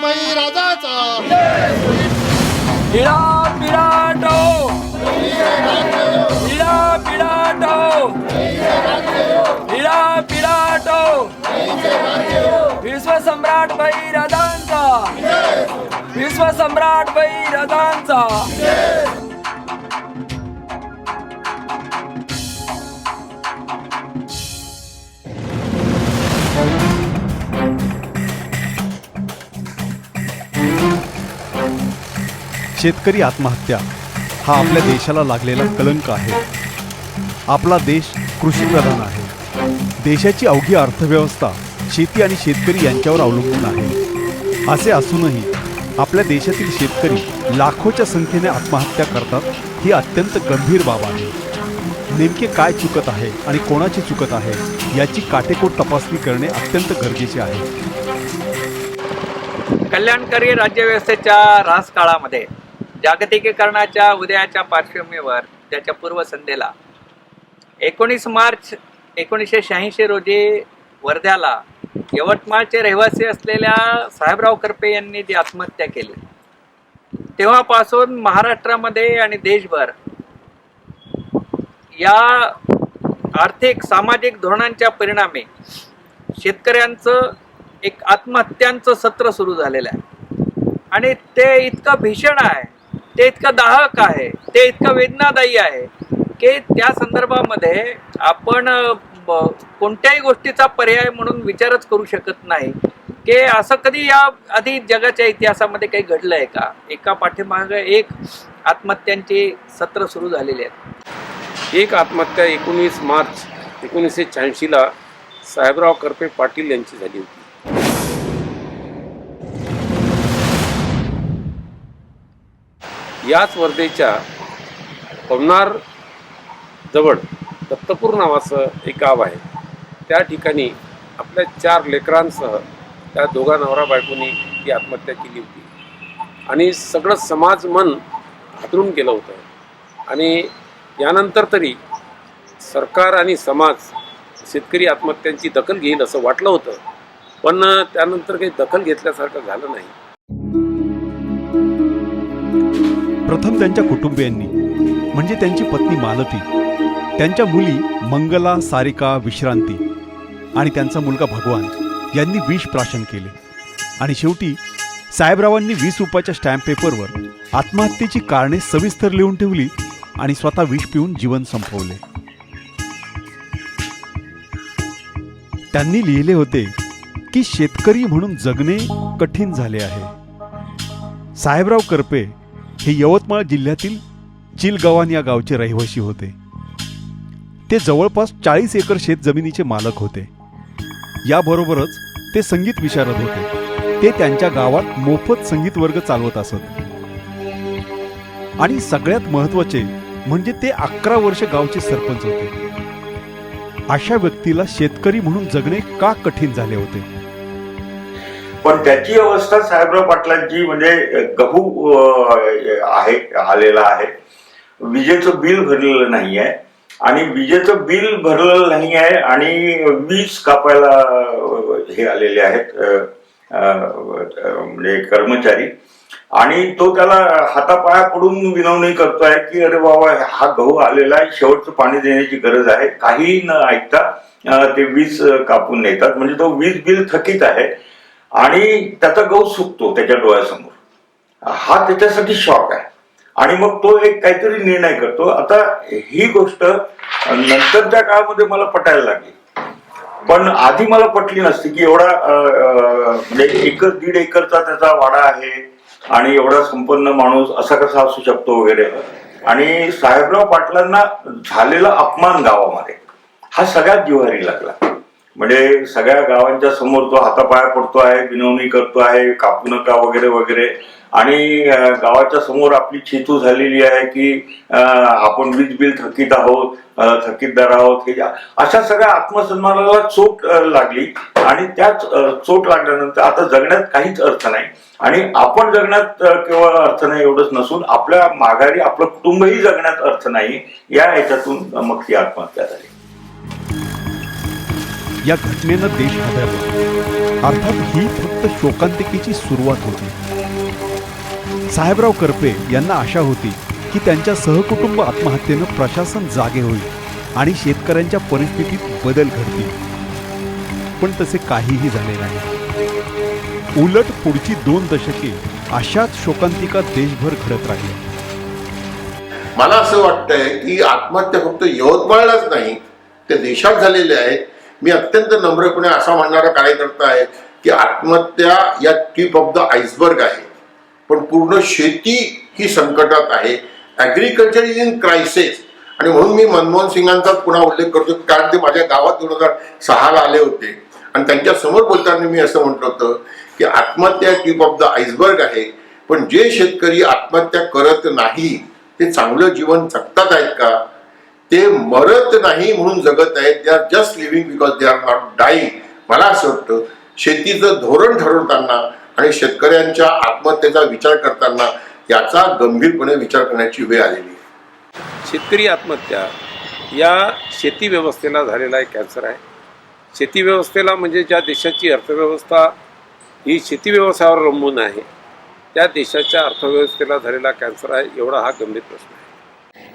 बळीराजाचा इडा पिडाटो इडा पिडाटो इडा पिडाटो विश्वसम्राट बळीराजांचा विश्वसम्राट बळीराजांचा शेतकरी आत्महत्या हा आपल्या देशाला लागलेला कलंक आहे. आपला देश कृषीप्रधान आहे. देशाची अवघी अर्थव्यवस्था शेती आणि शेतकरी यांच्यावर अवलंबून आहे. असे असूनही आपल्या देशातील शेतकरी लाखोच्या संख्येने आत्महत्या करतात. ही अत्यंत गंभीर बाब आहे. नेमके काय चुकत आहे आणि कोणाची चुकत आहे याची काटेकोर तपासणी करणे अत्यंत गरजेचे आहे. कल्याणकारी राज्यव्यवस्थेच्या राजकाळामध्ये जागतिकीकरणाच्या उदयाच्या पार्श्वभूमीवर त्याच्या पूर्वसंध्येला 19 मार्च 1986 रोजी वर्ध्याला यवतमाळचे रहिवासी असलेल्या साहेबराव करपे यांनी जी आत्महत्या केली, तेव्हापासून महाराष्ट्रामध्ये आणि देशभर या आर्थिक सामाजिक धोरणांच्या परिणामी शेतकऱ्यांचं एक आत्महत्यांचं सत्र सुरू झालेलं आहे. आणि ते इतकं भीषण आहे, ते इतकं दाहक आहे, ते इतकं वेदनादायी आहे की त्या संदर्भामध्ये आपण कोणत्याही गोष्टीचा पर्याय म्हणून विचारच करू शकत नाही की असं कधी या आधी जगाच्या इतिहासामध्ये काही घडलं आहे का. एका पाठीमागे एक आत्महत्यांची सत्र सुरू झालेली आहेत. एक आत्महत्या 19 मार्च 1986 साहेबराव करपे पाटील यांची झाली होती. याच वर्धेच्या पवनार जवळ दत्तपूर नावाचं एक गाव आहे. त्या ठिकाणी आपल्या 4 लेकरांसह त्या दोघा नवरा बायकोनी ती आत्महत्या केली होती. आणि सगळं समाज मन हादरून गेलं होतं. आणि यानंतर तरी सरकार आणि समाज शेतकरी आत्महत्यांची दखल घेईल असं वाटलं होतं, पण त्यानंतर काही दखल घेतल्यासारखं झालं नाही. प्रथम त्यांच्या कुटुंबियांनी म्हणजे त्यांची पत्नी मालती, त्यांच्या मुली मंगला, सारिका, विश्रांती आणि त्यांचा मुलगा भगवान यांनी विष प्राशन केले. आणि शेवटी साहेबरावांनी 20 रुपयाच्या स्टॅम्प पेपरवर आत्महत्येची कारणे सविस्तर लिहून ठेवली आणि स्वतः विष पिऊन जीवन संपवले. त्यांनी लिहिले होते की शेतकरी म्हणून जगणे कठीण झाले आहे. साहेबराव करपे हे यवतमाळ जिल्ह्यातील चिलगव्हाण या गावचे रहिवासी होते. ते जवळपास 40 एकर शेत जमिनीचे मालक होते. याबरोबरच ते संगीत विशारद होते. ते त्यांच्या गावात मोफत संगीत वर्ग चालवत असत. आणि सगळ्यात महत्त्वाचे म्हणजे ते 11 वर्ष गावचे सरपंच होते. अशा व्यक्तीला शेतकरी म्हणून जगणे का कठीण झाले होते. पण त्याची अवस्था साहेबराव पाटलांची म्हणजे गहू आहे आलेला आहे, विजेचं बिल भरलेलं नाही आहे आणि विजेचं बिल भरलेलं नाही आहे आणि वीज कापायला हे आलेले आहेत म्हणजे कर्मचारी. आणि तो त्याला हातापाया पडून विनवणी करतोय की अरे बाबा हा गहू आलेला आहे, शेवटचं पाणी देण्याची गरज आहे. काही न ऐकता ते वीज कापून नेतात. म्हणजे तो वीज बिल थकीत आहे आणि त्याचा गहू सुकतो त्याच्या डोळ्यासमोर. हा त्याच्यासाठी शॉक आहे. आणि मग तो एक काहीतरी निर्णय करतो. आता ही गोष्ट नंतरच्या काळामध्ये मला पटायला लागली, पण आधी मला पटली नसती की एवढा म्हणजे 1-1.5 एकरचा त्याचा वाडा आहे आणि एवढा संपन्न माणूस असा कसा असू शकतो वगैरे. आणि साहेबराव पाटलांना झालेला अपमान गावामध्ये हा सगळ्यात जिव्हारी लागला. म्हणजे सगळ्या गावांच्या समोर तो हातापाया पडतो आहे, विनवणी करतो आहे, कापू नका वगैरे वगैरे. आणि गावाच्या समोर आपली चेतू झालेली आहे की आपण वीज बिल थकीत आहोत, थकीतदार आहोत. हे अशा सगळ्या आत्मसन्मानाला चोट लागली. आणि त्याच चोट लागल्यानंतर आता जगण्यात काहीच अर्थ नाही. आणि आपण जगण्यात केवळ अर्थ नाही एवढंच नसून आपल्या माघारी आपलं कुटुंबही जगण्यात अर्थ नाही. या ह्याच्यातून मग ती आत्महत्या झाली. या घटनेनं देश हादरला. अर्थात ही फक्त शोकांतिकेची सुरुवात होती. साहेबराव करपे यांना आशा होती की त्यांच्या सहकुटुंब आत्महत्येनं प्रशासन जागे होईल आणि शेतकऱ्यांच्या परिस्थितीत बदल घडतील. पण तसे काहीही झाले नाही. उलट पुढची 2 दशके अशाच शोकांतिका देशभर घडत राहिल्या. मला असं वाटतंय की आत्महत्या फक्त यवतमाळलाच नाही, त्या देशात झालेल्या आहेत. मी अत्यंत नम्रपणे असा म्हणणारा कार्यकर्ता आहे की आत्महत्या या टिप ऑफ द आईसबर्ग आहे, पण पूर्ण शेती ही संकटात आहे. Agriculture is in crisis. आणि म्हणून मी मनमोहन सिंगांचाच पुन्हा उल्लेख करतो, कारण ते माझ्या गावात 2006ला आले होते आणि त्यांच्या समोर बोलताना मी असं म्हटलं होतं की आत्महत्या टिप ऑफ द आईसबर्ग आहे, पण जे शेतकरी आत्महत्या करत नाही ते चांगलं जीवन जगतात आहेत का? ते मरत नाही म्हणून जगत आहेत. They are just living because they are not dying. मला असं वाटतं शेतीचं धोरण ठरवताना आणि शेतकऱ्यांच्या आत्महत्येचा विचार करताना याचा गंभीरपणे विचार करण्याची वेळ आलेली आहे. शेतकरी आत्महत्या या शेती व्यवस्थेला झालेला एक कॅन्सर आहे. शेती व्यवस्थेला म्हणजे ज्या देशाची अर्थव्यवस्था ही शेती व्यवसायावर अवलंबून आहे, त्या देशाच्या अर्थव्यवस्थेला झालेला कॅन्सर आहे. एवढा हा गंभीर प्रश्न आहे.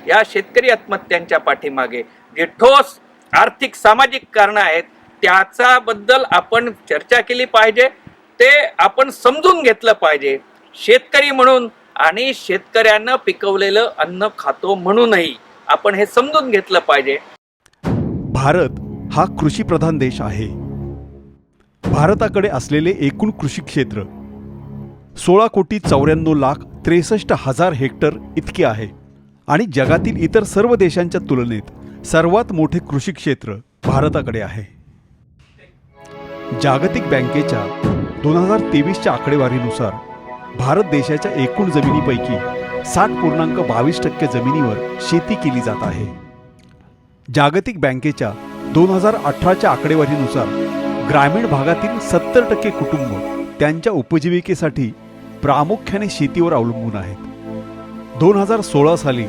या शेतकरी आत्महत्यांच्या पाठीमागे जे ठोस आर्थिक सामाजिक कारणं आहेत त्याच्याबद्दल आपण चर्चा केली पाहिजे. ते आपण समजून घेतलं पाहिजे. शेतकरी म्हणून आणि शेतकऱ्यानं पिकवलेलं अन्न खातो म्हणूनही आपण हे समजून घेतलं पाहिजे. भारत हा कृषीप्रधान देश आहे. भारताकडे असलेले एकूण कृषी क्षेत्र 16,94,63,000 हेक्टर इतके आहे आणि जगातील इतर सर्व देशांच्या तुलनेत सर्वात मोठे कृषी क्षेत्र भारताकडे आहे. जागतिक बँकेच्या 2023च्या आकडेवारीनुसार भारत देशाच्या एकूण जमिनीपैकी 60.22% जमिनीवर शेती केली जात आहे. जागतिक बँकेच्या 2018च्या आकडेवारीनुसार ग्रामीण भागातील 70% कुटुंब त्यांच्या उपजीविकेसाठी प्रामुख्याने शेतीवर अवलंबून आहेत. 2016 साली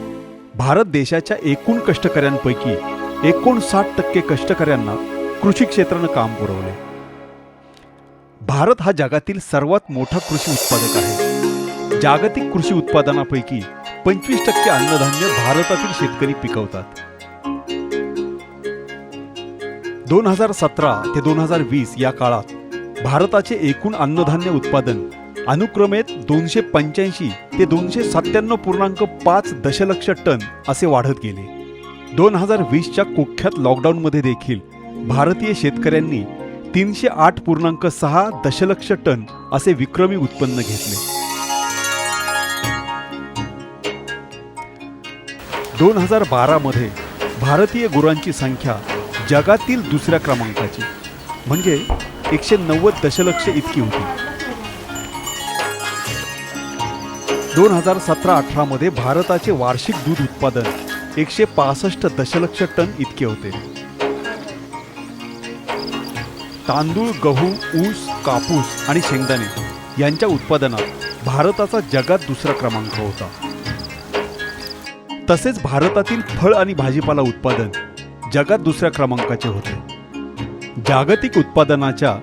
भारत देशाच्या एकूण कष्टकऱ्यांपैकी 59% कष्टकऱ्यांना कृषी क्षेत्रानं काम पुरवले. भारत हा जगातील सर्वात मोठा कृषी उत्पादक आहे. जागतिक कृषी उत्पादनापैकी 25% अन्नधान्य भारतातील शेतकरी पिकवतात. 2017 ते 2020 या काळात भारताचे एकूण अन्नधान्य उत्पादन अनुक्रमे 285 ते 297.5 दशलक्ष टन असे वाढत गेले. 2020च्या कुख्यात लॉकडाऊनमध्ये देखील भारतीय शेतकऱ्यांनी 308.6 दशलक्ष टन असे विक्रमी उत्पन्न घेतले. 2012 मध्ये भारतीय गुरांची संख्या जगातील दुसऱ्या क्रमांकाची म्हणजे 190 दशलक्ष इतकी होती. 2017-18 मध्ये भारताचे वार्षिक दूध उत्पादन 165 दशलक्ष टन इतके होते. तांदूळ, गहू, ऊस, कापूस आणि शेंगदाणे यांच्या उत्पादनात भारताचा जगात दुसरा क्रमांक होता. तसेच भारतातील फळ आणि भाजीपाला उत्पादन जगात दुसऱ्या क्रमांकाचे होते. जागतिक उत्पादनाच्या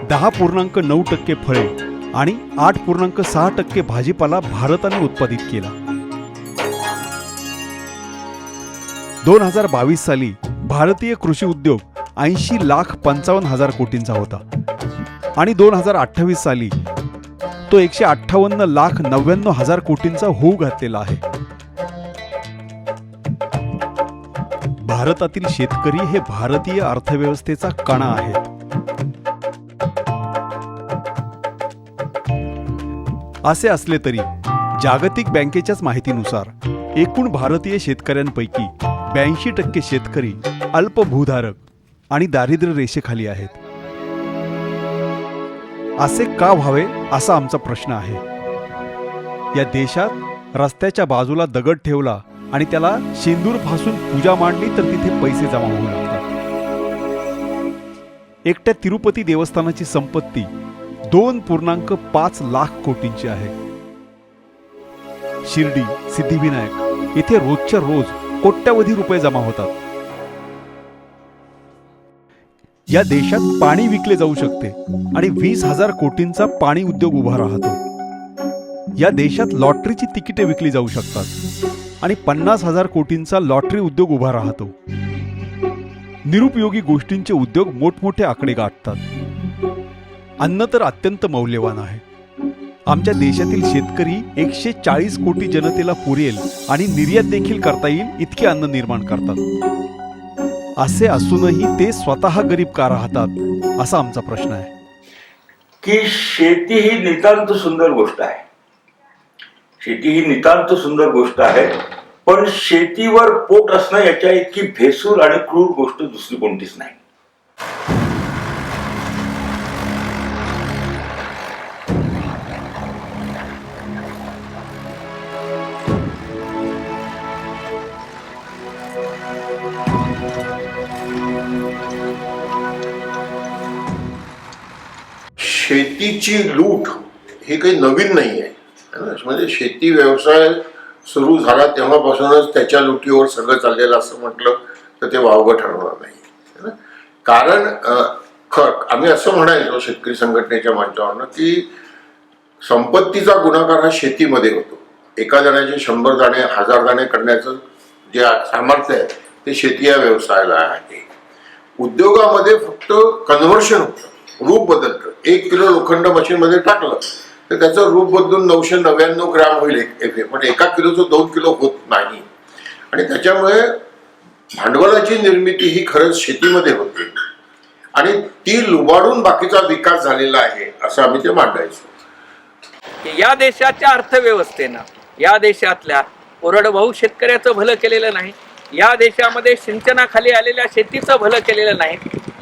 10.9% फळे आणि 8.6% भाजीपाला भारताने उत्पादित केला. 2022 साली भारतीय कृषी उद्योग 80,55,000 कोटींचा होता आणि 2028 साली तो 158,99,000 कोटींचा होऊ घातलेला आहे. भारतातील शेतकरी हे भारतीय अर्थव्यवस्थेचा कणा आहेत. असे असले तरी जागतिक बँकेच्याच माहितीनुसार एकूण भारतीय शेतकऱ्यांपैकी 82% शेतकरी अल्पभूधारक आणि दारिद्र्य रेषेखाली आहेत. असे का व्हावे असा आमचा प्रश्न आहे. या देशात रस्त्याच्या बाजूला दगड ठेवला आणि त्याला शेंदूर फासून पूजा मांडली तर तिथे पैसे जमा होऊ लागतात. एकट्या तिरुपती देवस्थानाची संपत्ती 2.5 लाख कोटींची आहे. शिर्डी, सिद्धिविनायक येथे रोजच्या रोज कोट्यावधी रुपये जमा होतात. या देशात पाणी विकले जाऊ शकते आणि 20,000 कोटींचा पाणी उद्योग उभा राहतो. या देशात लॉटरीची तिकिटे विकली जाऊ शकतात आणि 50,000 कोटींचा लॉटरी उद्योग उभा राहतो. निरुपयोगी गोष्टींचे उद्योग मोठमोठे आकडे गाठतात. अन्न तर अत्यंत मौल्यवान आहे. आमच्या देशातील शेतकरी 140 कोटी जनतेला पुरेल आणि निर्यात देखील करता येईल इतके अन्न निर्माण करतात. असे असूनही ते स्वतः गरीब का राहतात असा आमचा प्रश्न आहे. की शेती ही नितांत सुंदर गोष्ट आहे. शेती ही नितांत सुंदर गोष्ट आहे, पण शेतीवर पोट असणं याच्या इतकी भेसूर आणि क्रूर गोष्ट दुसरी कोणतीच नाही. शेतीची लूट ही काही नवीन नाही आहे. म्हणजे शेती व्यवसाय सुरू झाला तेव्हापासूनच त्याच्या लुटीवर सगळं चाललेलं असं म्हटलं तर ते वावगं ठरणार नाही. कारण आम्ही असं म्हणायचो शेतकरी संघटनेच्या मंचावरनं की संपत्तीचा गुणाकार हा शेतीमध्ये होतो. एका जणाचे 100 दाणे 1000 दाणे करण्याचं जे सामर्थ्य आहे ते शेती या व्यवसायाला आहे. उद्योगामध्ये फक्त कन्व्हर्शन होतं, रूप बदलतं. 1 किलो लोखंड मशीनमध्ये टाकलं तर त्याचं रूप बदलून 999 ग्रॅम होईल पण 1 किलोचं 2 किलो होत नाही. आणि त्याच्यामुळे भांडवलाची निर्मिती ही खरंच शेतीमध्ये होते आणि ती लुबाडून बाकीचा विकास झालेला आहे असं आम्ही ते मांडायचो. या देशाच्या अर्थव्यवस्थेनं या देशातल्या कोरडवाहू शेतकऱ्याचं भलं केलेलं नाही. या देशामध्ये सिंचनाखाली आलेल्या शेतीचं भलं केलेलं नाही.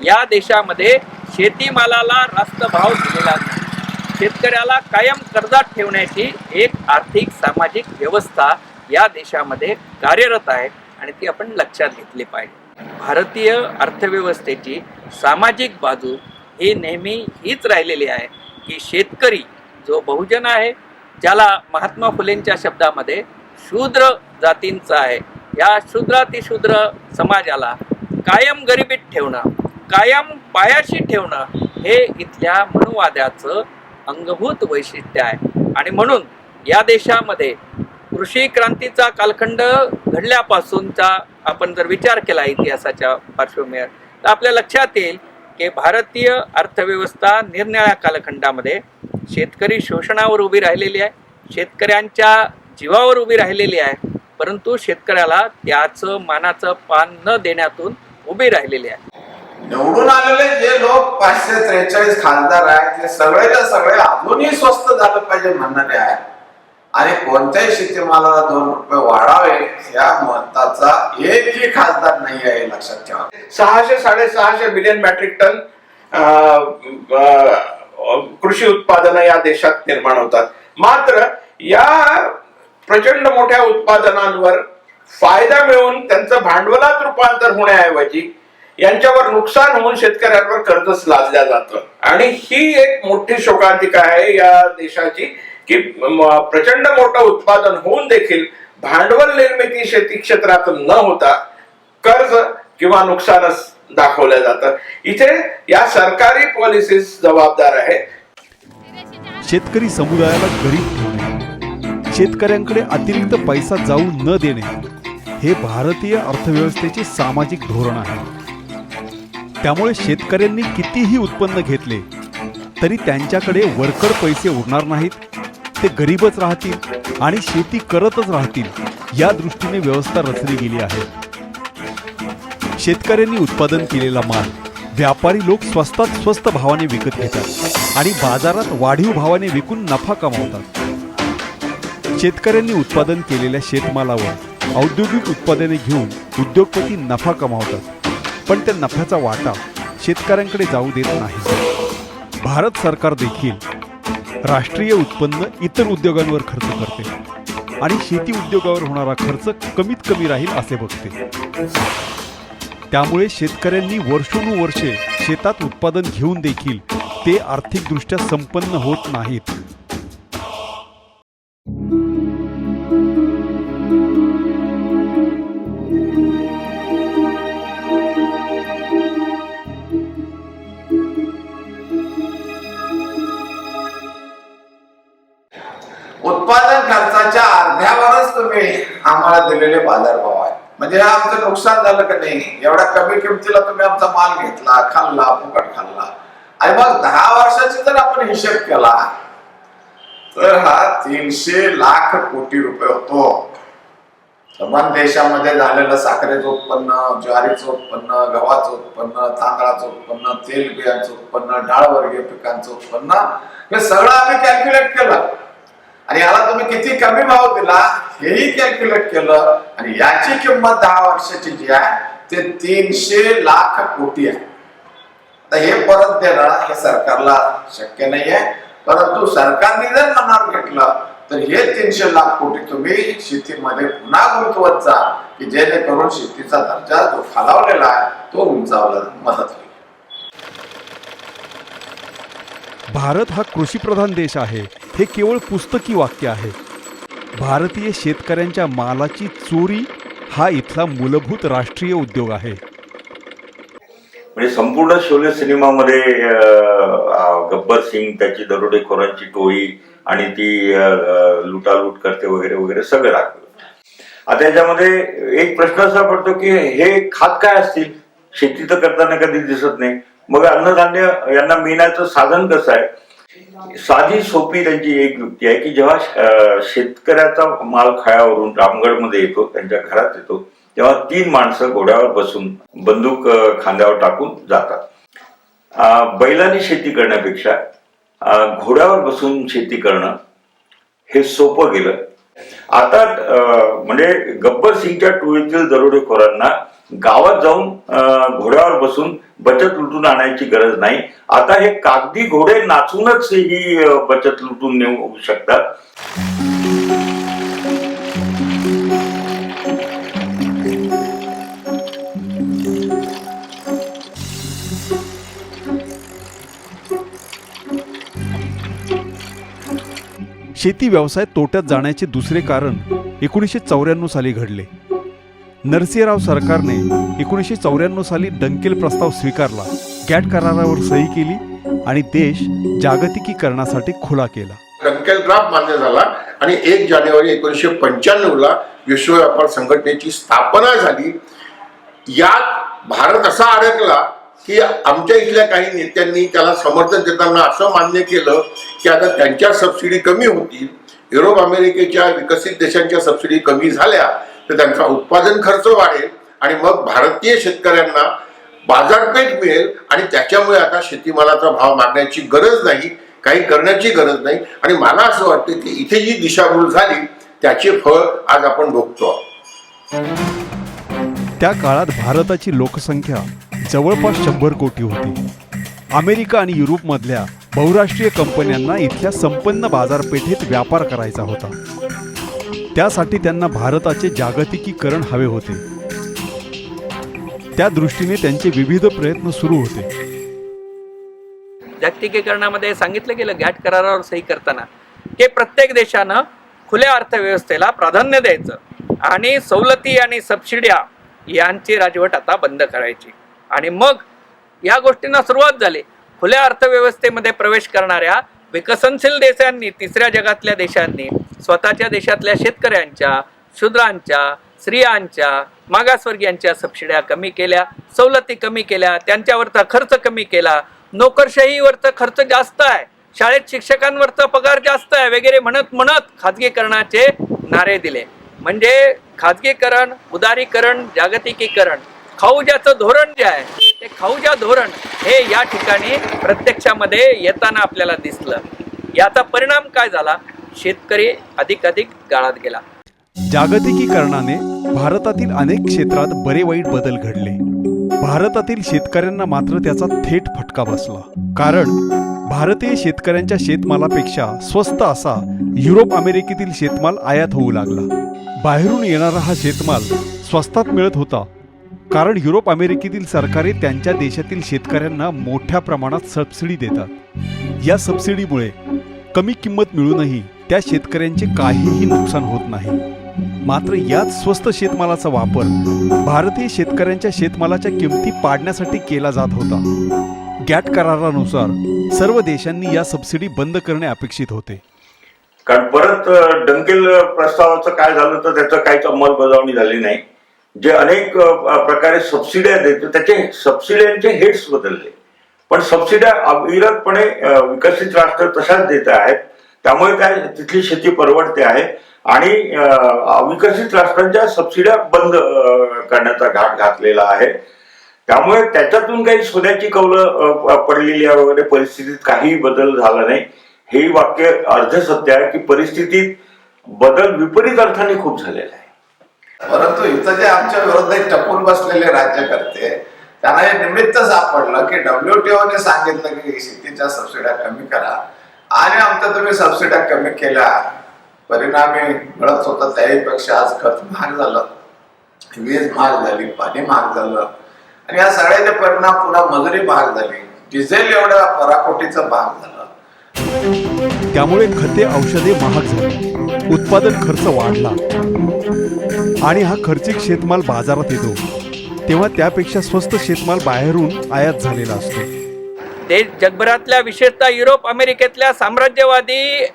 या देशामध्ये शेतीमालाला रास्त भाव दिलेला नाही. शेतकऱ्याला कायम कर्जात ठेवण्याची एक आर्थिक सामाजिक व्यवस्था या देशामध्ये कार्यरत आहे आणि ती आपण लक्षात घेतली पाहिजे. भारतीय अर्थव्यवस्थेची सामाजिक बाजू ही नेहमी हीच राहिलेली आहे की शेतकरी जो बहुजन आहे, ज्याला महात्मा फुलेंच्या शब्दामध्ये शूद्र जातींचा आहे, या शूद्रातिशूद्र समाजाला कायम गरिबीत ठेवणं, कायम पायाशी ठेवणं हे इथल्या मनुवाद्याचं अंगभूत वैशिष्ट्य आहे. आणि म्हणून या देशामध्ये कृषी क्रांतीचा कालखंड घडल्यापासूनचा आपण जर विचार केला इतिहासाच्या पार्श्वभूमीवर तर आपल्या लक्षात येईल की भारतीय अर्थव्यवस्था निरनिराळ्या कालखंडामध्ये शेतकरी शोषणावर उभी राहिलेली आहे, शेतकऱ्यांच्या जीवावर उभी राहिलेली आहे, परंतु शेतकऱ्याला त्याचं मानाचं पान न देण्यातून उभी राहिलेली आहे. निवडून आलेले जे लोक 543 खासदार आहेत ते सगळेच्या सगळे अजूनही स्वस्त झालं पाहिजे म्हणणारे आहेत आणि कोणत्याही शेतीमालाला 2 रुपये वाढावे या मताचा एकही खासदार नाही आहे, लक्षात ठेवा. 600-650 बिलियन मेट्रिक टन कृषी उत्पादनं या देशात निर्माण होतात. मात्र या प्रचंड मोठ्या उत्पादनांवर फायदा मिळवून त्यांचं भांडवलात रूपांतर होण्याऐवजी यांच्यावर नुकसान होऊन शेतकऱ्यांवर कर्जच लादल्या जातं. आणि ही एक मोठी शोकांतिका आहे या देशाची की प्रचंड मोठं उत्पादन होऊन देखील भांडवल निर्मिती शेती क्षेत्रात न होता कर्ज किंवा नुकसानच दाखवलं जातं. इथे या सरकारी पॉलिसीज जबाबदार आहेत. शेतकरी समुदायाला गरीब ठेवणे, शेतकऱ्यांकडे अतिरिक्त पैसा जाऊ न देणे हे भारतीय अर्थव्यवस्थेचे सामाजिक धोरण आहे. त्यामुळे शेतकऱ्यांनी कितीही उत्पन्न घेतले तरी त्यांच्याकडे वरकड पैसे उरणार नाहीत. ते गरीबच राहतील आणि शेती करतच राहतील. या दृष्टीने व्यवस्था रचली गेली आहे. शेतकऱ्यांनी उत्पादन केलेला माल व्यापारी लोक स्वस्तात स्वस्त भावाने विकत घेतात आणि बाजारात वाढीव भावाने विकून नफा कमावतात. शेतकऱ्यांनी उत्पादन केलेल्या शेतमालावर औद्योगिक उत्पादने घेऊन उद्योगपती नफा कमावतात, पण त्या नफ्याचा वाटा शेतकऱ्यांकडे जाऊ देत नाही. भारत सरकार देखील राष्ट्रीय उत्पन्न इतर उद्योगांवर खर्च करते आणि शेती उद्योगावर होणारा खर्च कमीत कमी राहील असे बघते. त्यामुळे शेतकऱ्यांनी वर्षोनुवर्षे शेतात उत्पादन घेऊन देखील ते आर्थिकदृष्ट्या संपन्न होत नाहीत. उत्पादन खर्चाच्या अर्ध्यावरच तुम्ही आम्हाला दिलेले बाजारभाव आहे. म्हणजे आमचं नुकसान झालं का नाही? एवढ्या कमी किमतीला तुम्ही आमचा माल घेतला, खाल्ला, फुकट खाल्ला. आणि मग 10 वर्षाची जर आपण हिशेब केला तर हा 300 लाख कोटी रुपये होतो. समान देशामध्ये झालेलं साखरेचं उत्पन्न, ज्वारीचं उत्पन्न, गव्हाचं उत्पन्न, तांदळाचं उत्पन्न, तेल बियांचं उत्पन्न, डाळवर्गीय पिकांचं उत्पन्न, हे सगळं आम्ही कॅल्क्युलेट केलं. आणि याला तुम्ही किती कमी भाव दिला हेही कॅल्क्युलेट केलं. आणि याची किंमत 10 वर्षाची जी आहे ते 300 लाख कोटी आहे. आता हे परत देणं हे सरकारला शक्य नाहीये, परंतु सरकारने जर मनावर घेतलं तर हे 300 लाख कोटी तुम्ही शेतीमध्ये पुन्हा गुंतवत जा, की जेणेकरून शेतीचा दर्जा जो खालावलेला आहे तो उंचावला मदत होईल. भारत हा कृषीप्रधान देश आहे हे केवळ पुस्तकी वाक्य आहे. भारतीय शेतकऱ्यांच्या मालाची चोरी हा इथला मूलभूत राष्ट्रीय उद्योग आहे. म्हणजे संपूर्ण शोले सिनेमामध्ये गब्बर सिंग, त्याची दरोडेखोरांची टोळी आणि ती लुटालूट करते वगैरे वगैरे सगळं दाखवलं. आता याच्यामध्ये एक प्रश्न असा पडतो की हे खात काय असतील? शेती तर करताना कधी दिसत नाही. मग अन्नधान्य यांना मिळण्याचं साधन कसं आहे? साधी सोपी त्यांची एक युक्ती आहे की जेव्हा शेतकऱ्याचा माल खळ्यावरून रामगडमध्ये येतो, त्यांच्या घरात येतो, तेव्हा 3 माणसं घोड्यावर बसून बंदूक खांद्यावर टाकून जातात. बैलांनी शेती करण्यापेक्षा घोड्यावर बसून शेती करणं हे सोपं गेलं. आता म्हणजे गब्बर सिंगच्या टोळीतील दरोडेखोरांना गावात जाऊन घोड्यावर बसून बचत लुटून आणायची गरज नाही. आता हे कागदी घोडे नाचूनच ही बचत लुटून नेऊ शकतात. शेती व्यवसाय तोट्यात जाण्याचे दुसरे कारण 1994 साली घडले. नरसिंहराव सरकारने 1994 साली डंकेल प्रस्ताव स्वीकारला, गॅट करारावर सही केली आणि देश जागतिकीकरणासाठी खुला केला. डंकेल ड्राफ्ट मान्य झाला आणि 1 जानेवारी 1995 विश्व व्यापार संघटनेची स्थापना झाली. यात भारत असा अडकला की आमच्या इथल्या काही नेत्यांनी त्याला समर्थन देताना असं मान्य केलं की आता त्यांच्या सबसिडी कमी होतील, युरोप अमेरिकेच्या विकसित देशांच्या सबसिडी कमी झाल्या तर त्यांचा उत्पादन खर्च वाढेल आणि मग भारतीय शेतकऱ्यांना बाजारपेठ मिळेल आणि त्याच्यामुळे आता शेतीमालाचा भाव मागण्याची गरज नाही, काही करण्याची गरज नाही. आणि मला असं वाटतं की इथे जी दिशाभूल झाली त्याचे फळ आज आपण भोगतो. त्या काळात भारताची लोकसंख्या जवळपास 100 कोटी होती. अमेरिका आणि युरोपमधल्या बहुराष्ट्रीय कंपन्यांना इथल्या संपन्न बाजारपेठेत व्यापार करायचा होता. त्यासाठी त्यांना भारताचे जागतिकीकरण हवे होते. त्या दृष्टीने त्यांचे विविध प्रयत्न सुरू होते. जागतिकीकरणामध्ये सांगितलं गेलं गॅट करारावर सही करताना की प्रत्येक देशानं खुल्या अर्थव्यवस्थेला प्राधान्य द्यायचं आणि सवलती आणि सबसिड्या यांची राजवट आता बंद करायची. आणि मग या गोष्टींना सुरुवात झाली. खुल्या अर्थव्यवस्थेमध्ये प्रवेश करणाऱ्या विकसनशील देशांनी, तिसऱ्या जगातल्या देशांनी स्वतःच्या देशातल्या शेतकऱ्यांच्या, शूद्रांच्या, स्त्रियांच्या, मागासवर्गीयांच्या सबसिड्या कमी केल्या, सवलती कमी केल्या, त्यांच्यावरचा खर्च कमी केला, नोकरशाहीवरचा खर्च जास्त आहे, शाळेत शिक्षकांवरचा पगार जास्त आहे वगैरे म्हणत म्हणत खाजगीकरणाचे नारे दिले. म्हणजे खाजगीकरण, उदारीकरण, जागतिकीकरण, खाऊजाचं धोरण जे आहे ते खाऊजा धोरण हे या ठिकाणी प्रत्यक्षामध्ये येताना आपल्याला दिसलं. याचा परिणाम काय झाला? शेतकरी अधिकाधिक गाळात गेला. जागतिकीकरणाने भारतातील अनेक क्षेत्रात बरे वाईट बदल घडले. भारतातील शेतकऱ्यांना मात्र त्याचा थेट फटका बसला. कारण भारतीय शेतकऱ्यांच्या शेतमालापेक्षा स्वस्त असा युरोप अमेरिकेतील शेतमाल आयात होऊ लागला. बाहेरून येणारा हा शेतमाल स्वस्तात मिळत होता कारण युरोप अमेरिकेतील सरकारे त्यांच्या देशातील शेतकऱ्यांना मोठ्या प्रमाणात सबसिडी देतात. या सबसिडीमुळे कमी किंमत मिळूनही त्या शेतकऱ्यांचे काहीही नुकसान होत नाही. मात्र याच स्वस्त शेतमालाचा वापर भारतीय शेतकऱ्यांच्या शेतमालाच्या किमती पाडण्यासाठी केला जात होता. गॅट करारानुसार सर्व देशांनी या सबसिडी बंद करणे अपेक्षित होते. कारण परत डंकेल प्रस्तावाचं काय झालं तर त्याचं काहीच अंमलबजावणी झाली नाही. जे अनेक प्रकारे सबसिड्या देतो त्याचे सबसिड्यांचे हेड्स बदलले, पण सबसिड्या अविरतपणे विकसित राष्ट्र तशाच देत आहेत. त्यामुळे काय तिथली शेती परवडते आहे आणि अविकसित राष्ट्रांच्या सबसिड्या बंद करण्याचा घाट घातलेला आहे. त्यामुळे त्याच्यातून काही सोन्याची कौलं पडलेली वगैरे परिस्थितीत काही बदल झाला नाही. हे वाक्य अर्ध सत्य आहे की परिस्थितीत बदल विपरीत अर्थाने खूप झालेला आहे. परंतु इथं जे आमच्या विरोधात टपून बसलेले राज्यकर्ते त्यांना हे निमित्त सापडलं की WTOने सांगितलं की शेतीच्या सबसिड्या कमी करा आणि आमच्या तुम्ही सबसिड्या कमी केल्या, परिणामी मिळत होतं त्याहीपेक्षा आज खत महाग झालं, वीज महाग झाली, पाणी महाग झालं आणि या सगळ्याचे परिणाम पुन्हा मजुरी महाग झाली, डिझेल एवढ्या पराकोटीचं महाग झालं. त्यामुळे खते औषधे महाग झाली, उत्पादन खर्च वाढला आणि हा खर्चिक शेतमाल बाजारात येतो तेव्हा त्यापेक्षा स्वस्त शेतमाल बाहेरून आयात झालेला असतो. देश जगभरातल्या विशेषतः युरोप अमेरिकेतल्या साम्राज्यवादी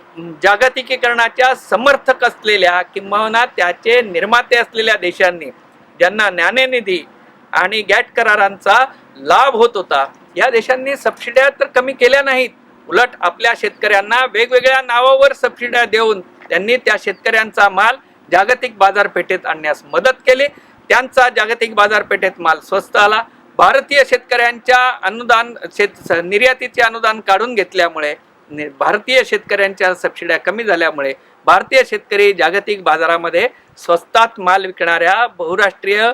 जागतिकीकरणाच्या समर्थक असलेल्या किंवा त्याचे निर्माते असलेल्या देशांनी ज्यांना नाणेनिधी आणि गॅट करारांचा लाभ होत होता, या देशांनी सबसिड्या तर कमी केल्या नाहीत, उलट आपल्या शेतकऱ्यांना वेगवेगळ्या नावावर सबसिड्या देऊन त्यांनी त्या शेतकऱ्यांचा माल जागतिक बाजारपेठेत आणण्यास मदत केली. त्यांचा जागतिक बाजारपेठेत माल स्वस्त आला. भारतीय शेतकऱ्यांच्या निर्यातीचे अनुदान काढून घेतल्यामुळे, भारतीय शेतकऱ्यांच्या सबसिड्या कमी झाल्यामुळे भारतीय शेतकरी जागतिक बाजारामध्ये स्वस्तात माल विकणाऱ्या बहुराष्ट्रीय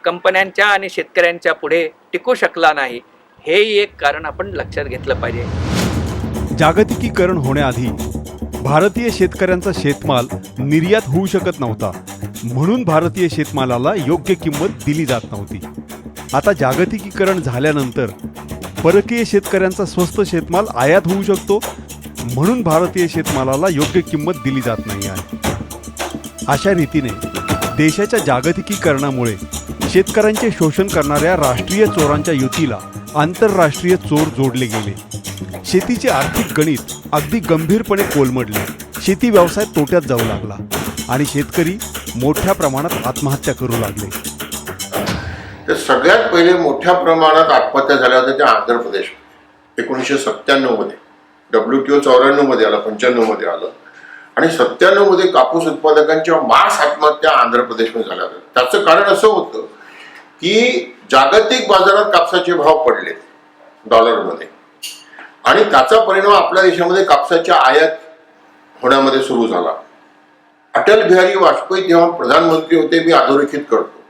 कंपन्यांच्या आणि शेतकऱ्यांच्या पुढे टिकू शकला नाही. हेही एक कारण आपण लक्षात घेतलं पाहिजे. जागतिकीकरण होण्याआधी भारतीय शेतकऱ्यांचा शेतमाल निर्यात होऊ शकत नव्हता, म्हणून भारतीय शेतमालाला योग्य किंमत दिली जात नव्हती. आता जागतिकीकरण झाल्यानंतर परकीय शेतकऱ्यांचा स्वस्त शेतमाल आयात होऊ शकतो, म्हणून भारतीय शेतमालाला योग्य किंमत दिली जात नाही आहे. अशा रीतीने देशाच्या जागतिकीकरणामुळे शेतकऱ्यांचे शोषण करणाऱ्या राष्ट्रीय चोरांच्या युतीला आंतरराष्ट्रीय चोर जोडले गेले. शेतीचे आर्थिक गणित अगदी गंभीरपणे कोलमडले. शेती व्यवसाय तोट्यात जाऊ लागला आणि शेतकरी मोठ्या प्रमाणात आत्महत्या करू लागले. तर सगळ्यात पहिले मोठ्या प्रमाणात आत्महत्या झाल्या होत्या त्या आंध्र प्रदेश 1997 मध्ये. WTO 94 मध्ये आलं, 95 मध्ये आलं आणि 97 मध्ये कापूस उत्पादकांच्या मास आत्महत्या आंध्र प्रदेशमध्ये झाल्या होत्या. त्याचं कारण असं होतं की जागतिक बाजारात कापसाचे भाव पडले डॉलरमध्ये आणि त्याचा परिणाम आपल्या देशामध्ये कापसाच्या आयात होण्यामध्ये सुरू झाला. अटल बिहारी वाजपेयी जेव्हा प्रधानमंत्री होते, मी अधोरेखित करतो,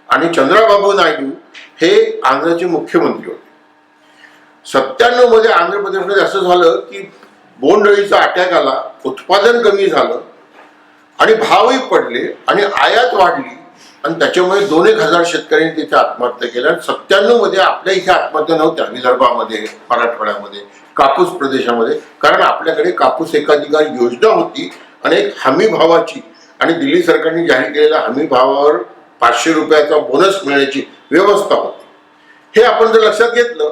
आणि चंद्राबाबू नायडू हे आंध्रचे मुख्यमंत्री होते. 97 मध्ये आंध्र प्रदेशमध्ये असं झालं की बोंडअळीचा अटॅक आला, उत्पादन कमी झालं आणि भावही पडले आणि आयात वाढली आणि त्याच्यामुळे 2,000 शेतकऱ्यांनी तिथे आत्महत्या केल्या. 97 मध्ये आपल्या इथे आत्महत्या नव्हत्या, विदर्भामध्ये, मराठवाड्यामध्ये, कापूस प्रदेशामध्ये, कारण आपल्याकडे कापूस एकाधिकार योजना होती आणि एक हमी भावाची आणि दिल्ली सरकारने जाहीर केलेल्या हमी भावावर 500 रुपयाचा बोनस मिळण्याची व्यवस्था होती. हे आपण जर लक्षात घेतलं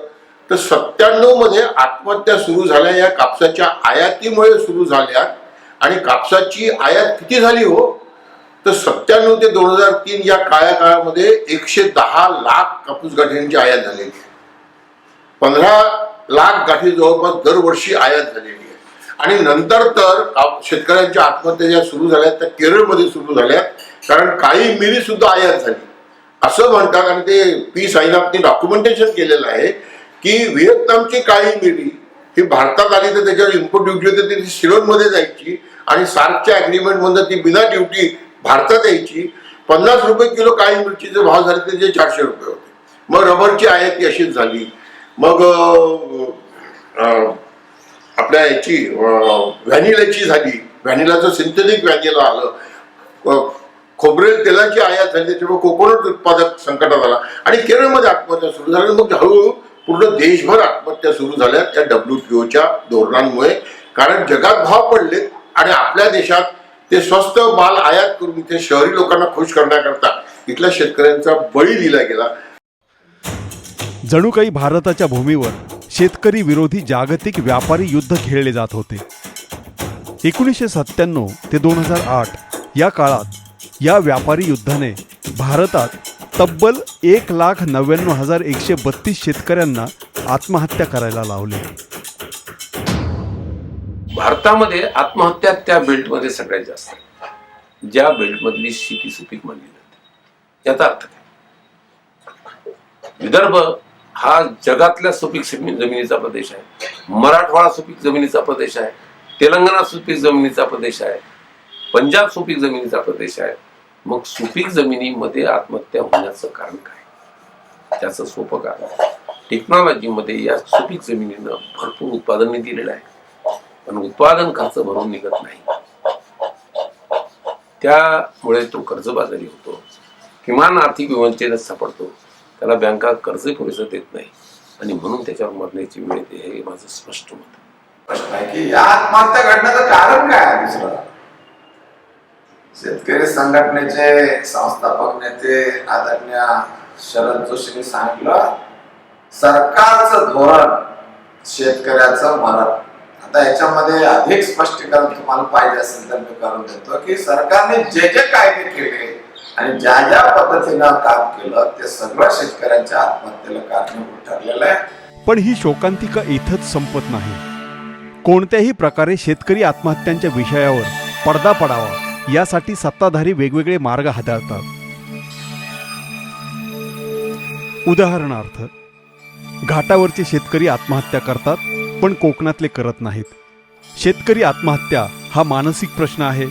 तर 97 मध्ये आत्महत्या सुरू झाल्या या कापसाच्या आयातीमुळे सुरू झाल्या. आणि कापसाची आयात किती झाली हो, तर 97 ते 2003 या काळामध्ये 110 लाख कापूस गाठींची आयात झालेली आहे. 15 लाख गाठी जवळपास दरवर्षी आयात झालेली आहे. आणि नंतर तर शेतकऱ्यांच्या आत्महत्या ज्या सुरू झाल्या त्या केरळमध्ये सुरू झाल्या, कारण काळी मिरी सुद्धा आयात झाली असं म्हणतात. आणि ते पी साईनाथने डॉक्युमेंटेशन केलेलं आहे की व्हिएतनामची काळी मिरी ही भारतात आली तर त्याच्यावर इम्पोर्ट ड्युटी होती, ती सिलोनमध्ये जायची आणि सार्कच्या अग्रीमेंटमध्ये ती बिना ड्युटी भारतात यायची. 50 रुपये किलो काळी मिरचीचे भाव झाले त्याचे 400 रुपये होते. मग रबरची आयाती अशीच झाली. मग आपल्या याची व्हॅनिलाची झाली, व्हॅनिलाचं सिंथेटिक व्हॅनिला आलं. खोबरेल तेलाची आयात झाली, त्याच्यामुळे कोकोनट उत्पादक संकटात आला आणि केरळमध्ये आत्महत्या सुरू झाल्या. मग हळूहळू पूर्ण देशभर आत्महत्या सुरू झाल्या त्या WTOच्या धोरणांमुळे, कारण जगात भाव पडले आणि आपल्या देशात ते स्वस्त माल आयात करून इथे शहरी लोकांना खुश करण्याकरता इथल्या शेतकऱ्यांचा बळी दिला गेला. जणू काही भारताच्या भूमीवर शेतकरी विरोधी जागतिक व्यापारी युद्ध खेळले जात होते. 1997 ते 2008 या काळात या व्यापारी युद्धाने भारतात तब्बल 1,99,132 शेतकऱ्यांना आत्महत्या करायला लावले. भारतामध्ये आत्महत्या त्या बेल्टमध्ये सगळ्यात जास्त आहे, ज्या बेल्टमधली शेती सुपीक मानली जाते. याचा अर्थ काय? विदर्भ हा जगातल्या सुपीक जमिनीचा प्रदेश आहे, मराठवाडा सुपीक जमिनीचा प्रदेश आहे, तेलंगणा सुपीक जमिनीचा प्रदेश आहे, पंजाब सुपीक जमिनीचा प्रदेश आहे. मग सुपीक जमिनीमध्ये आत्महत्या होण्याचं कारण काय? त्याचं सोपं कारण टेक्नॉलॉजीमध्ये या सुपीक जमिनीनं भरपूर उत्पादन दिलेलं आहे, पण उत्पादन खर्च भरून निघत नाही. त्यामुळे तो कर्जबाजारी होतो, किमान आर्थिक विवंचनेत सापडतो. त्याला बँका कर्ज पुरेसं देत नाही आणि म्हणून त्याच्यावर मरण्याची वेळ येते. हे माझं स्पष्ट मत. प्रश्न आहे की या आत्महत्या घडण्याचं कारण काय आहे? दुसरं शेतकरी संघटनेचे संस्थापक नेते आदरणीय शरद जोशींनी सांगितलं, सरकारचं धोरण शेतकऱ्याचं मरण. आता याच्यामध्ये अधिक स्पष्टीकरण तुम्हाला पाहिजे असेल तर मी करून देतो की सरकारने जे जे कायदे केले आणि ज्या ज्या पद्धतीनं काम केलं ते सगळं शेतकऱ्यांच्या आत्महत्येला कारणीभूत ठरलेलं आहे. पण ही शोकांतिका इथंच संपत नाही. कोणत्याही प्रकारे शेतकरी आत्महत्यांच्या विषयावर पडदा पडावा यासाठी सत्ताधारी वेगवेगळे मार्ग हाताळतात. उदाहरणार्थ, घाटावरचे शेतकरी आत्महत्या करतात पण कोकणातले करत नाहीत. शेतकरी आत्महत्या हा मानसिक प्रश्न आहे.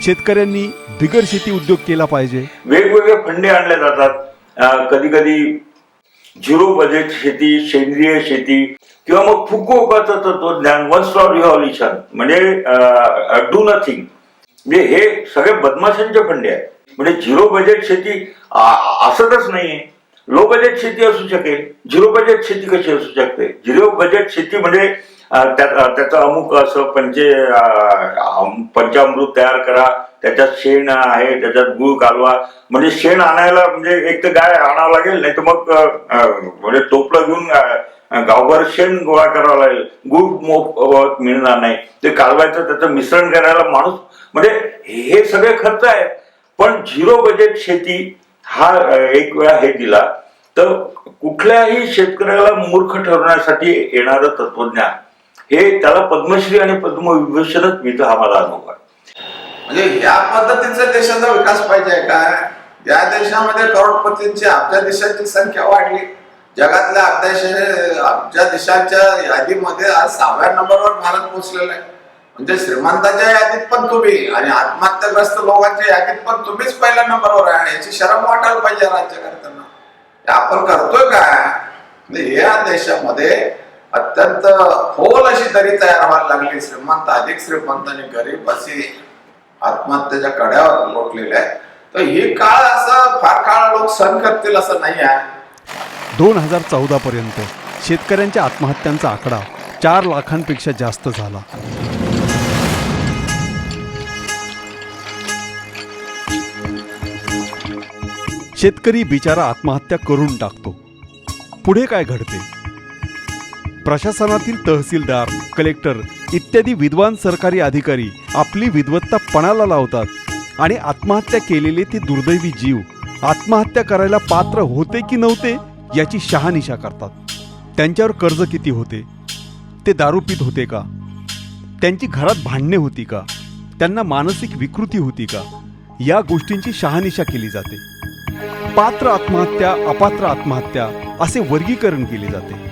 शेतकऱ्यांनी बिगर शेती उद्योग केला पाहिजे. वेगवेगळे फंडे आणले जातात. कधी कधी झिरो बजेट शेती, सेंद्रिय शेती किंवा मग फुकुओकाचं तत्वज्ञान, वन स्टॉप रिव्हॉल्युशन म्हणजे डू नथिंग, म्हणजे हे सगळे बदमाशांचे फंडे आहेत. म्हणजे झिरो बजेट शेती असतच नाहीये. लो बजेट शेती असू शकेल, झिरो बजेट शेती कशी असू शकते? झिरो बजेट शेती म्हणजे त्याचं अमुक असं पंचामृत तयार करा, त्याच्यात शेण आहे, त्याच्यात गुळ कालवा. म्हणजे शेण आणायला म्हणजे एक तर गाय आणावं लागेल, नाही तर मग म्हणजे टोपलं घेऊन गावभर शेण गोळा करावा लागेल. गुळ मिळणार नाही, ते कालवायचं, त्याचं मिश्रण करायला माणूस, म्हणजे हे सगळे खर्च आहेत. पण झिरो बजेट शेती हा एक वेळा हे दिला तर कुठल्याही शेतकऱ्याला मूर्ख ठरवण्यासाठी येणारं तत्वज्ञान हे त्याला पद्मश्री आणि पद्मविभूषणच मिळतं, हा मला अनुभव आहे. म्हणजे या पद्धतीचा देशाचा विकास पाहिजे का? या देशामध्ये करोडपतींची अब्जा देशांची संख्या वाढली. जगातल्या अब्जा देशांच्या यादीमध्ये आज 6व्या नंबरवर भारत पोहोचलेला आहे. म्हणजे श्रीमंतांच्या यादीत पण तुम्ही आणि आत्महत्याग्रस्त लोकांच्या यादीत पण तुम्हीच पहिल्या नंबरवर आहे. याची शरम वाटायला पाहिजे राज्यकर्त्यांना. आपण करतोय काय? या देशामध्ये अत्यंत खोल अशी दरी तयार व्हायला लागली. श्रीमंत अधिक श्रीमंत आणि गरीब अशी आत्महत्येच्या कड्यावर लोटलेले आहे. तर ही काळ असं फार काळ लोक सहन करतील असं नाही आहे. 2014 पर्यंत शेतकऱ्यांच्या आत्महत्यांचा आकडा 4 लाखांपेक्षा जास्त झाला. शेतकरी बिचारा आत्महत्या करून टाकतो. पुढे काय घडते? प्रशासनातील तहसीलदार, कलेक्टर इत्यादी विद्वान सरकारी अधिकारी आपली विद्वत्ता पणाला लावतात आणि आत्महत्या केलेले ते दुर्दैवी जीव आत्महत्या करायला पात्र होते की नव्हते याची शहानिशा करतात. त्यांच्यावर कर्ज किती होते? ते दारू पीत होते का? त्यांची घरात भांडणे होती का? त्यांना मानसिक विकृती होती का? या गोष्टींची शहानिशा केली जाते. पात्र आत्महत्या, अपात्र आत्महत्या असे वर्गीकरण केले जाते.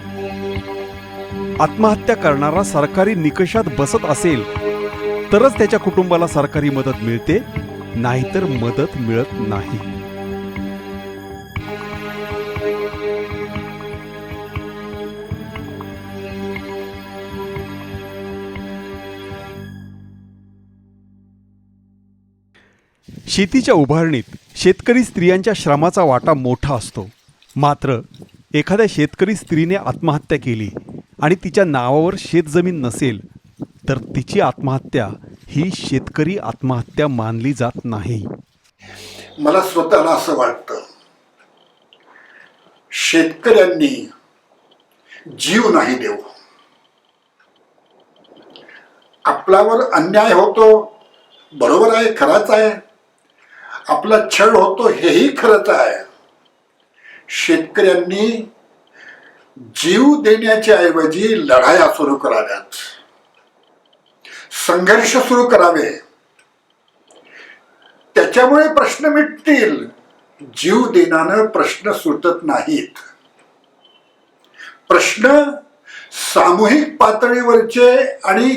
आत्महत्या करणारा सरकारी निकषात बसत असेल तरच त्याच्या कुटुंबाला सरकारी मदत मिळते, नाहीतर मदत मिळत नाही. शेतीच्या उभारणीत शेतकरी स्त्रियांच्या श्रमाचा वाटा मोठा असतो. मात्र एखाद्या शेतकरी स्त्रीने आत्महत्या केली आणि तिच्या नावावर शेतजमीन नसेल तर तिची आत्महत्या ही शेतकरी आत्महत्या मानली जात नाही. मला स्वतःला असं वाटतं, शेतकऱ्यांनी जीव नाही देऊ, आपल्यावर अन्याय होतो, बरोबर आहे, खरंच आहे. आपला छळ होतो, हेही खरंच आहे. शेतकऱ्यांनी जीव देण्याच्या ऐवजी लढाया सुरू कराव्यात, संघर्ष सुरू करावे. त्याच्यामुळे प्रश्न मिटतील. जीव देण्यानं प्रश्न सुटत नाहीत. प्रश्न सामूहिक पातळीवरचे आणि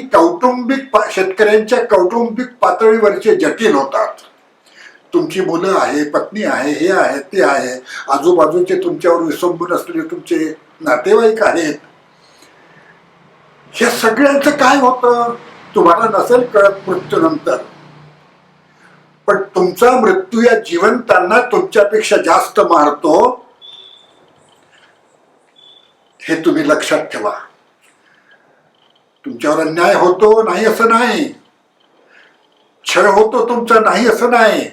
शेतकऱ्यांच्या कौटुंबिक पातळीवरचे जटिल होतात. तुमची मुलं आहे, पत्नी आहे, हे आहे, ते आहे, आजूबाजूचे तुमच्यावर विसंबून असलेले तुमचे नातेवाईक आहेत. हे सगळ्यांचं काय होतं तुम्हाला नसेल कळत मृत्यूनंतर. पण तुमचा मृत्यू या जिवंतांना तुमच्यापेक्षा जास्त मारतो, हे तुम्ही लक्षात ठेवा. तुमच्यावर अन्याय होतो नाही असं नाही, छळ होतो तुमचा नाही असं नाही,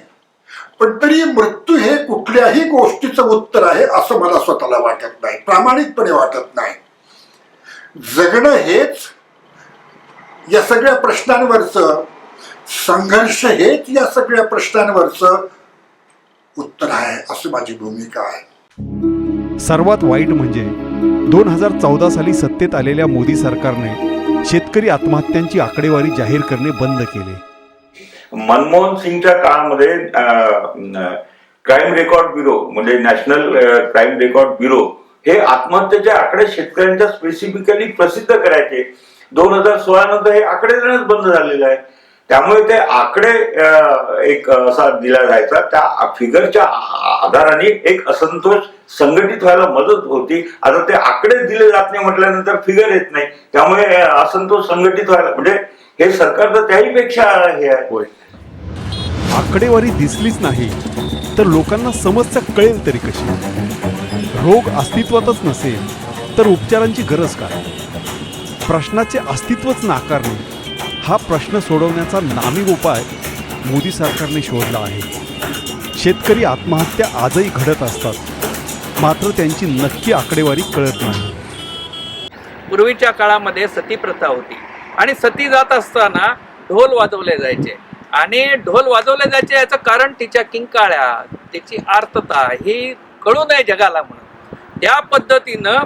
पण तरी मृत्यू हे कुठल्याही गोष्टीचं उत्तर आहे असं मला स्वतःला वाटत नाही, प्रामाणिकपणे वाटत नाही. जगणं हेच या सगळ्या प्रश्नांवरचं, संघर्ष हेच या सगळ्या प्रश्नांवरचं उत्तर आहे असं माझी भूमिका आहे. सर्वात वाईट म्हणजे 2014 साली सत्तेत आलेल्या मोदी सरकारने शेतकरी आत्महत्यांची आकडेवारी जाहीर करणे बंद केले. मनमोहन सिंगच्या काळामध्ये क्राईम रेकॉर्ड ब्युरो म्हणजे नॅशनल क्राईम रेकॉर्ड ब्युरो हे आत्महत्येचे आकडे शेतकऱ्यांच्या स्पेसिफिकली प्रसिद्ध करायचे. 2016 नंतर हे आकडे देणंच बंद झालेलं आहे. त्यामुळे ते आकडे एक असा दिला जायचा, त्या फिगरच्या आधाराने एक असंतोष संघटित व्हायला मदत होती. आता ते आकडे दिले जात नाही म्हटल्यानंतर फिगर येत नाही, त्यामुळे असंतोष संघटित व्हायला म्हणजे हे सरकार तर त्याही पेक्षा हे आहे. आकडेवारी दिसलीच नाही तर लोकांना समस्या कळेल तरी कशी. रोग अस्तित्वातच नसेल तर उपचारांची गरज काय. प्रश्नाचे अस्तित्वच नाकारणे हा प्रश्न सोडवण्याचा नामी उपाय मोदी सरकारने शोधला आहे. शेतकरी आत्महत्या आजही घडत असतात, मात्र त्यांची नक्की आकडेवारी कळत नाही. पूर्वीच्या काळामध्ये सती प्रथा होती आणि सती जात असताना ढोल वाजवले जायचे आणि ढोल वाजवले जायचे याचं कारण तिच्या किंकाळ्या, त्याची आर्तता ही कळू नये जगाला म्हणून. त्या पद्धतीनं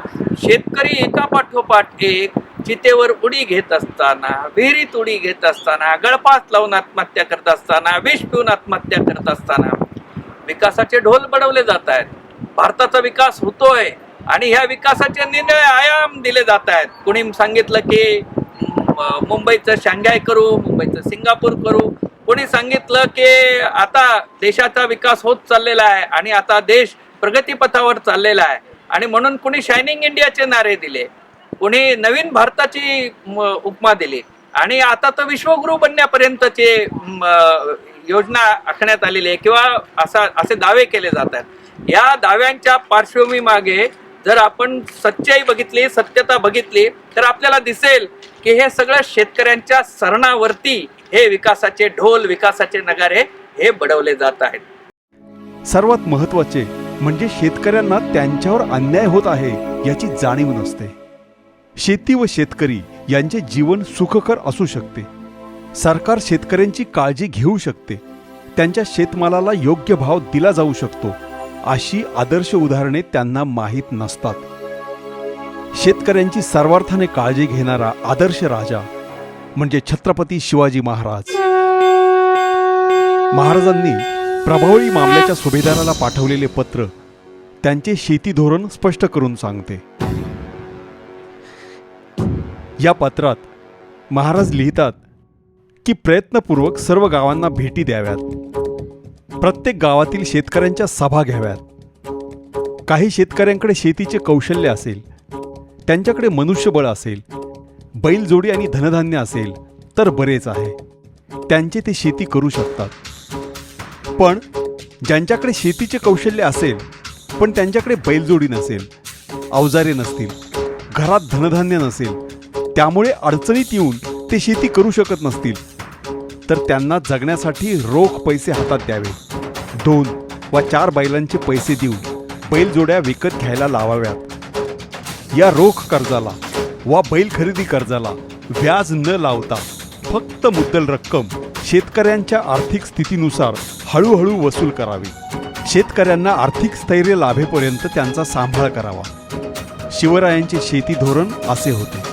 शेतकरी एका पाठोपाठ एक चितेवर उडी घेत असताना, विहिरीत उडी घेत असताना, गळपास लावून आत्महत्या करत असताना, विष पिऊन आत्महत्या करत असताना विकासाचे ढोल बडवले जात आहेत. भारताचा विकास होतोय आणि ह्या विकासाचे निर्णय आयाम दिले जात आहेत. कुणी सांगितलं की मुंबईचं शांघाय करू, मुंबईचं सिंगापूर करू. कोणी सांगितलं की आता देशाचा विकास होत चाललेला आहे आणि आता देश प्रगतीपथावर चाललेला आहे आणि म्हणून कुणी शायनिंग इंडियाचे नारे दिले, कुणी नवीन भारताची उपमा दिली आणि आता तर विश्वगुरू बनण्यापर्यंतचे योजना आखण्यात आलेली आहे किंवा असे दावे केले जात आहेत. या दाव्यांच्या पार्श्वभूमी मागे जर आपण सच्चाई बघितली, सत्यता बघितली तर आपल्याला दिसेल की हे सगळं शेतकऱ्यांच्या सरणावरती हे विकासाचे ढोल, विकासाचे नगारे हे बडवले जात आहेत. सर्वात महत्त्वाचे म्हणजे शेतकऱ्यांना त्यांच्यावर अन्याय होत आहे याची जाणीव नसते. शेती व शेतकरी यांचे जीवन सुखकर असू शकते. सरकार शेतकऱ्यांची काळजी घेऊ शकते. त्यांच्या शेतमालाला योग्य भाव दिला जाऊ शकतो अशी आदर्श उदाहरणे त्यांना माहीत नसतात. शेतकऱ्यांची सर्वार्थाने काळजी घेणारा आदर्श राजा म्हणजे छत्रपती शिवाजी महाराज. महाराजांनी प्रभावळी मामल्याच्या सुभेदाराला पाठवलेले पत्र त्यांचे शेती धोरण स्पष्ट करून सांगते. या पत्रात महाराज लिहितात की प्रयत्नपूर्वक सर्व गावांना भेटी द्याव्यात, प्रत्येक गावातील शेतकऱ्यांच्या सभा घ्याव्यात. काही शेतकऱ्यांकडे शेतीचे कौशल्य असेल, त्यांच्याकडे मनुष्यबळ असेल, बैलजोडी आणि धनधान्य असेल तर बरेच आहे, त्यांचे ते शेती करू शकतात. पण ज्यांच्याकडे शेतीचे कौशल्य असेल पण त्यांच्याकडे बैलजोडी नसेल, अवजारे नसतील, घरात धनधान्य नसेल, त्यामुळे अडचणीत येऊन ते शेती करू शकत नसतील तर त्यांना जगण्यासाठी रोख पैसे हातात द्यावे. 2 वा 4 बैलांचे पैसे देऊन बैलजोड्या विकत घ्यायला लावाव्यात. या रोख कर्जाला वा बैल खरेदी कर्जाला व्याज न लावता फक्त मुद्दल रक्कम शेतकऱ्यांच्या आर्थिक स्थितीनुसार हळूहळू वसूल करावी. शेतकऱ्यांना आर्थिक स्थैर्य लाभेपर्यंत त्यांचा सांभाळ करावा. शिवरायांचे शेती धोरण असे होते.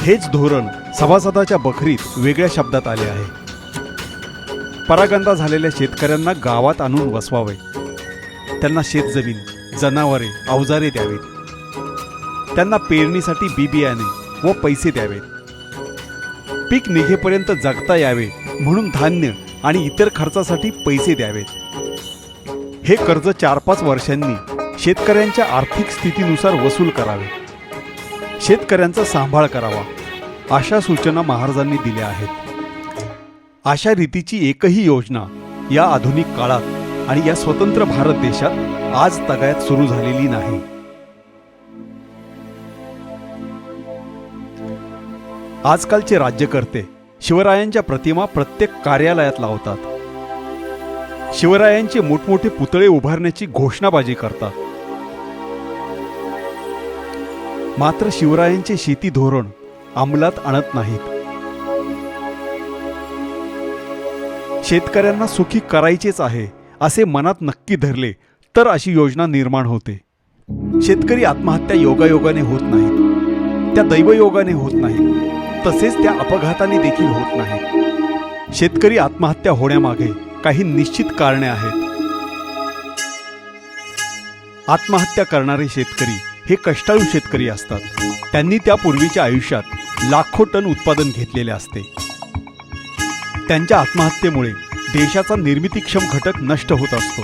हेच धोरण सभासदाच्या बखरीत वेगळ्या शब्दात आले आहे. परागंदा झालेल्या शेतकऱ्यांना गावात आणून बसवावे. त्यांना शेतजमीन, जनावरे, अवजारे द्यावीत. त्यांना पेरणीसाठी बी बियाणे व पैसे द्यावेत. पीक निघेपर्यंत जगता यावे म्हणून धान्य आणि इतर खर्चासाठी पैसे द्यावेत. हे कर्ज 4-5 वर्षांनी शेतकऱ्यांच्या आर्थिक स्थितीनुसार वसूल करावे. शेतकऱ्यांचा सांभाळ करावा अशा सूचना महाराजांनी दिल्या आहेत. अशा रीतीची एकही योजना या आधुनिक काळात आणि या स्वतंत्र भारत देशात आज तगायत सुरू झालेली नाही. आजकालचे राज्यकर्ते शिवरायांच्या प्रतिमा प्रत्येक कार्यालयात लावतात. शिवरायांचे मोठमोठे पुतळे उभारण्याची घोषणाबाजी करतात. मात्र शिवरायांचे शेती धोरण अंमलात आणत नाहीत. शेतकऱ्यांना सुखी करायचेच आहे असे मनात नक्की धरले तर अशी योजना निर्माण होते. शेतकरी आत्महत्या योगायोगाने होत नाहीत, त्या दैवयोगाने होत नाहीत, तसेच त्या अपघाताने देखील होत नाहीत. शेतकरी आत्महत्या होण्यामागे काही निश्चित कारणे आहेत. आत्महत्या करणारे शेतकरी हे कष्टाळू शेतकरी असतात. त्यांनी त्यापूर्वीच्या आयुष्यात लाखो टन उत्पादन घेतलेले असते. त्यांच्या आत्महत्येमुळे देशाचा निर्मितीक्षम घटक नष्ट होत असतो.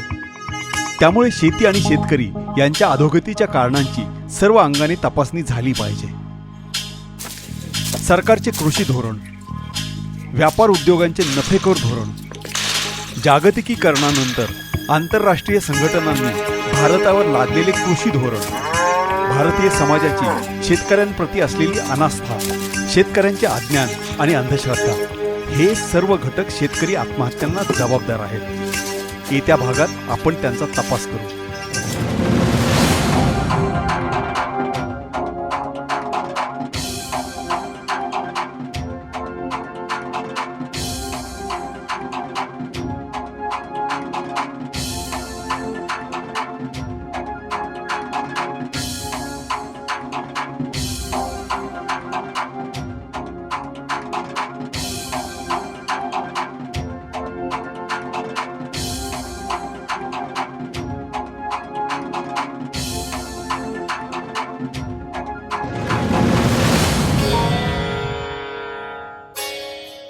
त्यामुळे शेती आणि शेतकरी यांच्या अधोगतीच्या कारणांची सर्व अंगाने तपासणी झाली पाहिजे. सरकारचे कृषी धोरण, व्यापार उद्योगांचे नफेखोर धोरण, जागतिकीकरणानंतर आंतरराष्ट्रीय संघटनांनी भारतावर लादलेले कृषी धोरण, भारतीय समाजाची शेतकऱ्यांप्रती असलेली अनास्था, शेतकऱ्यांचे अज्ञान आणि अंधश्रद्धा हे सर्व घटक शेतकरी आत्महत्यांना जबाबदार आहेत. येत्या भागात आपण त्यांचा तपास करू.